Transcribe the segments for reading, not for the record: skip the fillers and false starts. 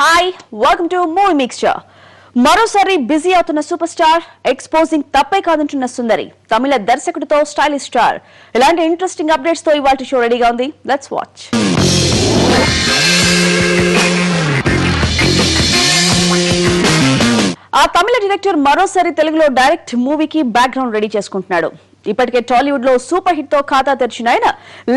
Hi welcome to movie mixture. మరోసారి busy అవుతున్న super star exposing తప్పే కాదంటున్న సుందరి తమిళ దర్శకుడితో స్టైలిష్ స్టార్. ఇలాంటి ఇంట్రెస్టింగ్ అప్డేట్స్ తో ఇవాల్టి షో రెడీగా ఉంది. Let's watch. ఆ తమిళ డైరెక్టర్ మరోసారి తెలుగులో డైరెక్ట్ మూవీకి బ్యాక్గ్రౌండ్ రెడీ చేసుకుంటున్నాడు. ఇప్పటికే టాలీవుడ్ లో సూపర్ హిట్ తో ఖాతా తెరిచిన ఆయన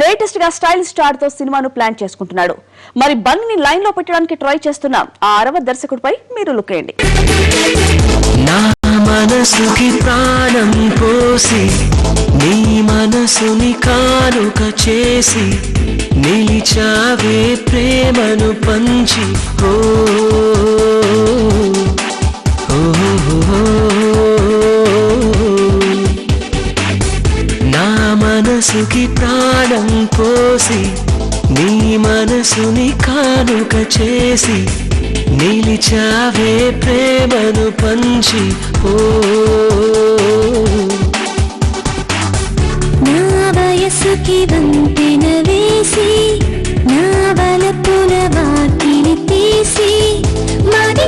లేటెస్ట్ గా స్టైలిష్ స్టార్ తో సినిమాను ప్లాన్ చేసుకుంటున్నాడు. మరి బన్నీని లైన్ లో పెట్టడానికి ట్రై చేస్తున్న ఆ అరవ దర్శకుడిపై మీరు లుక్ వేయండి. నా మనసుకి ప్రాణం పోసి నీ మనసుని కానుక చేసి నిలిచావే ప్రేమను పంచి నా మనసుకి ప్రాణం పోసి నీ మనసుని కానుక చేసి నిలిచావే ప్రేమను పంచి నా వయసుకి వంతెన వేసి నా వలపుల వాకిలి తీసి మరి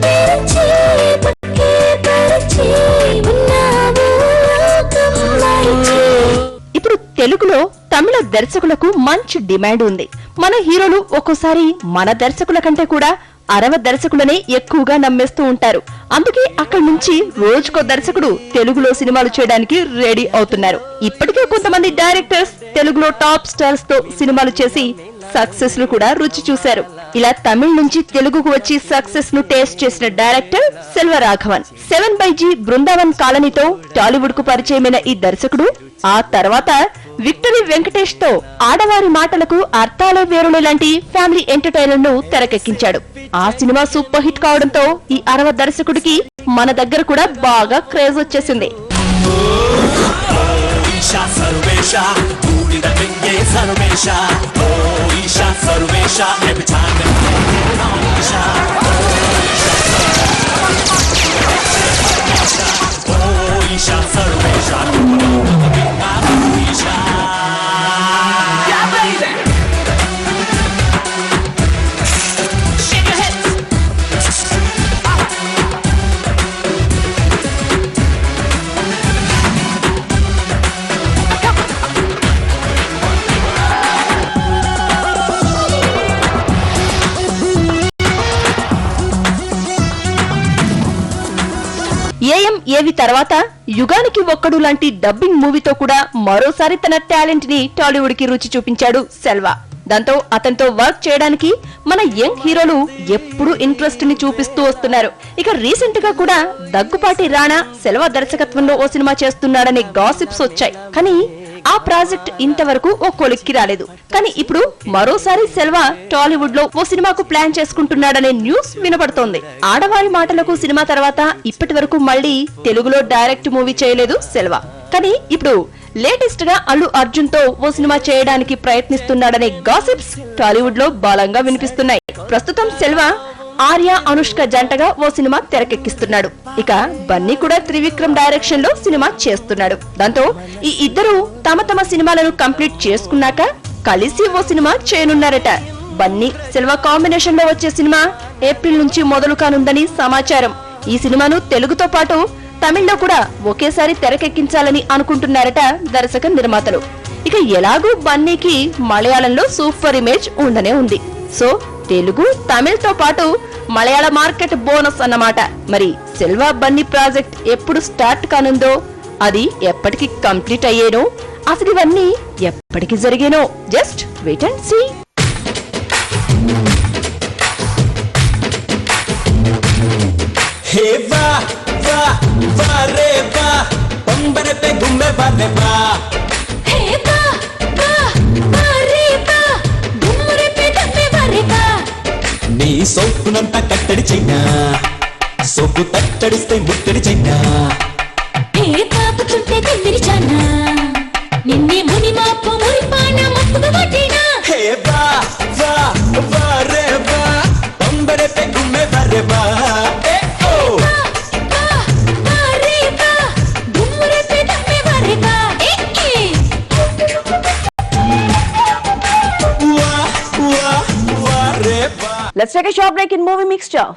తెరిచి పక్కే పరిచి ఉన్నావు ఇప్పుడు తెలుగులో తమిళ దర్శకులకు మంచి డిమాండ్ ఉంది. మన హీరోలు ఒక్కోసారి మన దర్శకుల కంటే కూడా అరవ దర్శకులనే ఎక్కువగా నమ్మేస్తూ ఉంటారు. అందుకే అక్కడి నుంచి రోజుకో దర్శకుడు తెలుగులో సినిమాలు చేయడానికి రెడీ అవుతున్నారు. ఇప్పటికే కొంతమంది డైరెక్టర్స్ తెలుగులో టాప్ స్టార్స్ తో సినిమాలు చేసి సక్సెస్ ను కూడా రుచి చూశారు. ఇలా తమిళ నుంచి తెలుగుకు వచ్చి సక్సెస్ ను టేస్ట్ చేసిన డైరెక్టర్ సెల్వరాఘవన్ 7/G బృందావన్ కాలనీతో టాలీవుడ్ కు పరిచయమైన ఈ దర్శకుడు ఆ తర్వాత విక్టరీ వెంకటేష్ తో ఆడవారి మాటలకు అర్థాలే వేరులే లాంటి ఫ్యామిలీ ఎంటర్టైనర్ ను తెరకెక్కించాడు. ఆ సినిమా సూపర్ హిట్ కావడంతో ఈ అరవ దర్శకుడికి మన దగ్గర కూడా బాగా క్రేజ్ వచ్చేసింది. ఏవి తర్వాత యుగానికి ఒక్కడు లాంటి డబ్బింగ్ మూవీతో కూడా మరోసారి తన టాలెంట్ ని టాలీవుడ్ కి రుచి చూపించాడు సెల్వా. దాంతో అతనితో వర్క్ చేయడానికి మన యంగ్ హీరోలు ఎప్పుడూ ఇంట్రెస్ట్ ని చూపిస్తూ వస్తున్నారు. ఇక రీసెంట్ గా కూడా దగ్గుపాటి రాణా సెల్వా దర్శకత్వంలో ఓ సినిమా చేస్తున్నాడనే గాసిప్స్ వచ్చాయి. కానీ ఆ ప్రాజెక్ట్ ఇంతవరకు ఓ కొలిక్కి రాలేదు. కానీ ఇప్పుడు మరోసారి సెల్వా టాలీవుడ్ లో ఓ సినిమాకు ప్లాన్ చేసుకుంటున్నాడనే న్యూస్ వినపడుతోంది. ఆడవారి మాటలకు సినిమా తర్వాత ఇప్పటి వరకు మళ్లీ తెలుగులో డైరెక్ట్ మూవీ చేయలేదు సెల్వా. కానీ ఇప్పుడు లేటెస్ట్ గా అల్లు అర్జున్ తో ఓ సినిమా చేయడానికి ప్రయత్నిస్తున్నాడనే గాసిప్స్ టాలీవుడ్ లో బలంగా వినిపిస్తున్నాయి. ప్రస్తుతం సెల్వా ఆర్య అనుష్క జంటగా ఓ సినిమా తెరకెక్కిస్తున్నాడు. ఇక బన్నీ కూడా త్రివిక్రమ్ డైరెక్షన్ లో సినిమా చేస్తున్నాడు. దాంతో ఈ ఇద్దరు తమ తమ సినిమాలను కంప్లీట్ చేసుకున్నాక కలిసి ఓ సినిమా చేయనున్నారట. బన్నీ సెల్వా కాంబినేషన్ లో వచ్చే సినిమా ఏప్రిల్ నుంచి మొదలు కానుందని సమాచారం. ఈ సినిమాను తెలుగుతో పాటు తమిళ్లో కూడా ఒకేసారి తెరకెక్కించాలని అనుకుంటున్నారట దర్శక నిర్మాతలు. ఇక ఎలాగూ బన్నీకి మలయాళంలో సూపర్ ఇమేజ్ ఉండనే ఉంది. సో తెలుగు తమిళ్తో పాటు మలయాళ మార్కెట్ బోనస్ అన్నమాట. మరి సెల్వా బన్నీ ప్రాజెక్ట్ ఎప్పుడు స్టార్ట్ కానుందో, అది ఎప్పటికి కంప్లీట్ అయ్యేనో, అసలు ఇవన్నీ ఎప్పటికి జరిగేనో జస్ట్ వెయిట్ అండ్ సీ. నీ సోపునంతా కట్టడి చైనా, సోపు తట్టడిస్తే ముట్టడి చైనా, తాపుతుంటే తిమ్మిరిచానా నిన్నే ముని మాపు మురిపాన మప్పుగా పట్టినా. హే బా బా బా రే బా పంబరే పే గుమ్మే బరే బా ఏ ఓ బా బా రే బా గుమ్మరే పే దమ్మే బరే బా ఏ వా వా వా రే బా. Let's take a short break in movie mixture.